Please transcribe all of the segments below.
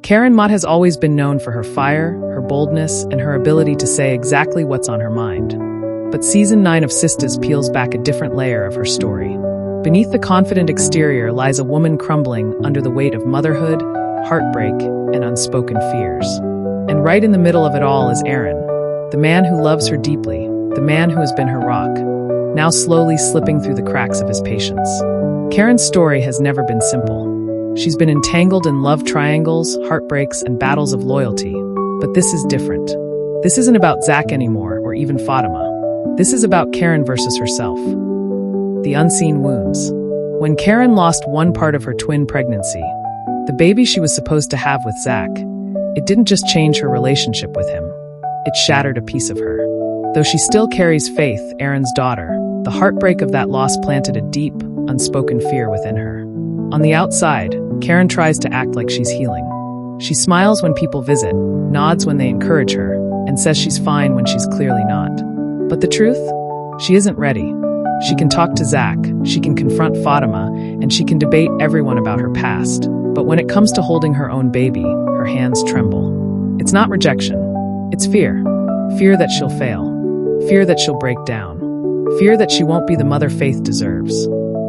Karen Mott has always been known for her fire, her boldness, and her ability to say exactly what's on her mind. But Season 9 of Sistas peels back a different layer of her story. Beneath the confident exterior lies a woman crumbling under the weight of motherhood, heartbreak, and unspoken fears. And right in the middle of it all is Aaron, the man who loves her deeply, the man who has been her rock, now slowly slipping through the cracks of his patience. Karen's story has never been simple. She's been entangled in love triangles, heartbreaks, and battles of loyalty. But this is different. This isn't about Zach anymore, or even Fatima. This is about Karen versus herself. The unseen wounds. When Karen lost one part of her twin pregnancy, the baby she was supposed to have with Zach, it didn't just change her relationship with him. It shattered a piece of her. Though she still carries Faith, Aaron's daughter, the heartbreak of that loss planted a deep, unspoken fear within her. On the outside, Karen tries to act like she's healing. She smiles when people visit, nods when they encourage her, and says she's fine when she's clearly not. But the truth? She isn't ready. She can talk to Zach, she can confront Fatima, and she can debate everyone about her past. But when it comes to holding her own baby, her hands tremble. It's not rejection. It's fear. Fear that she'll fail. Fear that she'll break down. Fear that she won't be the mother Faith deserves.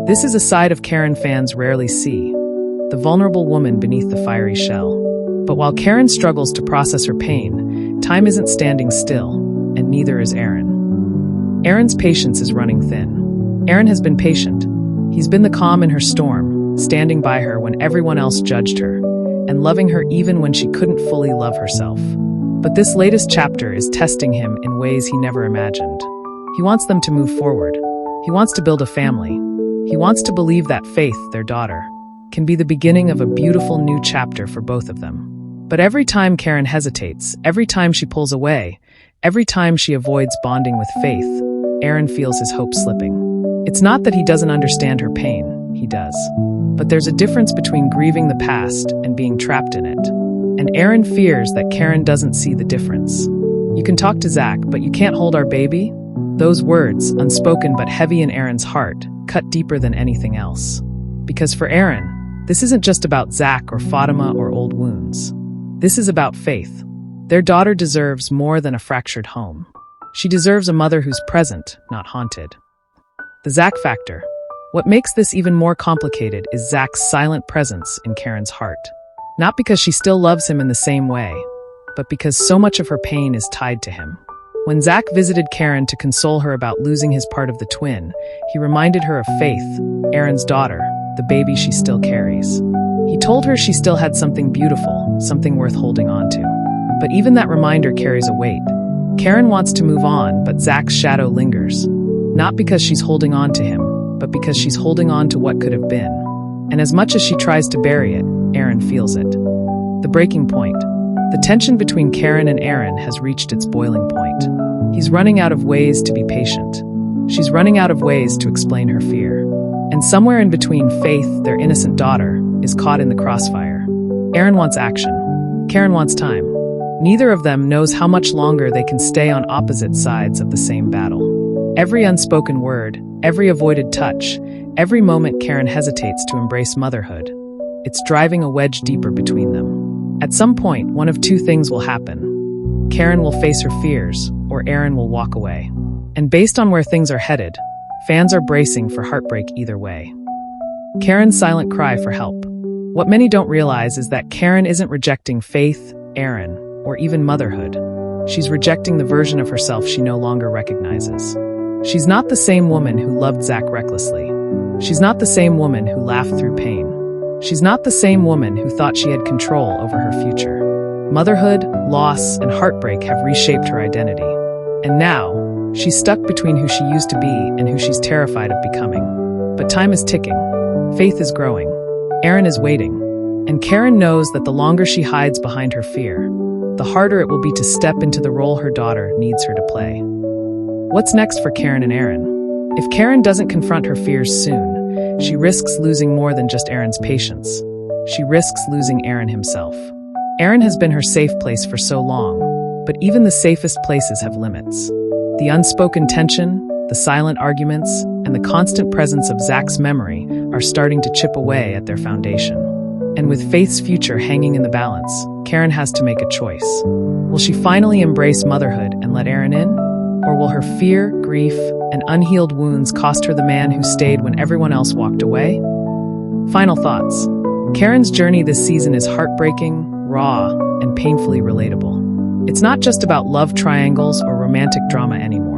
This is a side of Karen fans rarely see. The vulnerable woman beneath the fiery shell. But while Karen struggles to process her pain, time isn't standing still, and neither is Aaron. Aaron's patience is running thin. Aaron has been patient. He's been the calm in her storm, standing by her when everyone else judged her, and loving her even when she couldn't fully love herself. But this latest chapter is testing him in ways he never imagined. He wants them to move forward. He wants to build a family. He wants to believe that Faith, their daughter, can be the beginning of a beautiful new chapter for both of them. But every time Karen hesitates, every time she pulls away, every time she avoids bonding with Faith, Aaron feels his hope slipping. It's not that he doesn't understand her pain, he does. But there's a difference between grieving the past and being trapped in it. And Aaron fears that Karen doesn't see the difference. You can talk to Zach, but you can't hold our baby? Those words, unspoken but heavy in Aaron's heart, cut deeper than anything else. Because for Aaron, this isn't just about Zach or Fatima or old wounds. This is about Faith. Their daughter deserves more than a fractured home. She deserves a mother who's present, not haunted. The Zach factor. What makes this even more complicated is Zach's silent presence in Karen's heart. Not because she still loves him in the same way, but because so much of her pain is tied to him. When Zach visited Karen to console her about losing his part of the twin, he reminded her of Faith, Aaron's daughter, the baby she still carries. He told her she still had something beautiful, something worth holding on to. But even that reminder carries a weight. Karen wants to move on, but Zach's shadow lingers. Not because she's holding on to him, but because she's holding on to what could have been. And as much as she tries to bury it, Aaron feels it. The breaking point. The tension between Karen and Aaron has reached its boiling point. He's running out of ways to be patient. She's running out of ways to explain her fear. And somewhere in between, Faith, their innocent daughter, is caught in the crossfire. Aaron wants action. Karen wants time. Neither of them knows how much longer they can stay on opposite sides of the same battle. Every unspoken word, every avoided touch, every moment Karen hesitates to embrace motherhood, it's driving a wedge deeper between them. At some point, one of two things will happen. Karen will face her fears, or Aaron will walk away. And based on where things are headed, fans are bracing for heartbreak either way. Karen's silent cry for help. What many don't realize is that Karen isn't rejecting Faith, Aaron, or even motherhood. She's rejecting the version of herself she no longer recognizes. She's not the same woman who loved Zach recklessly. She's not the same woman who laughed through pain. She's not the same woman who thought she had control over her future. Motherhood, loss, and heartbreak have reshaped her identity. And now, she's stuck between who she used to be and who she's terrified of becoming. But time is ticking. Faith is growing. Aaron is waiting. And Karen knows that the longer she hides behind her fear, the harder it will be to step into the role her daughter needs her to play. What's next for Karen and Aaron? If Karen doesn't confront her fears soon, she risks losing more than just Aaron's patience. She risks losing Aaron himself. Aaron has been her safe place for so long, but even the safest places have limits. The unspoken tension, the silent arguments, and the constant presence of Zach's memory are starting to chip away at their foundation. And with Faith's future hanging in the balance, Karen has to make a choice. Will she finally embrace motherhood and let Aaron in? Or will her fear, grief, and unhealed wounds cost her the man who stayed when everyone else walked away? Final thoughts. Karen's journey this season is heartbreaking, raw, and painfully relatable. It's not just about love triangles or romantic drama anymore.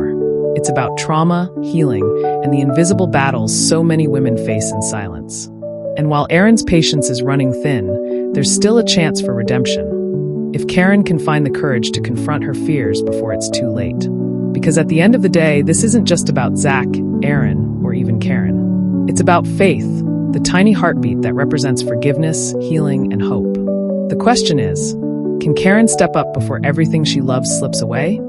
It's about trauma, healing, and the invisible battles so many women face in silence. And while Aaron's patience is running thin, there's still a chance for redemption. If Karen can find the courage to confront her fears before it's too late. Because at the end of the day, this isn't just about Zach, Aaron, or even Karen. It's about faith, the tiny heartbeat that represents forgiveness, healing, and hope. The question is, can Karen step up before everything she loves slips away?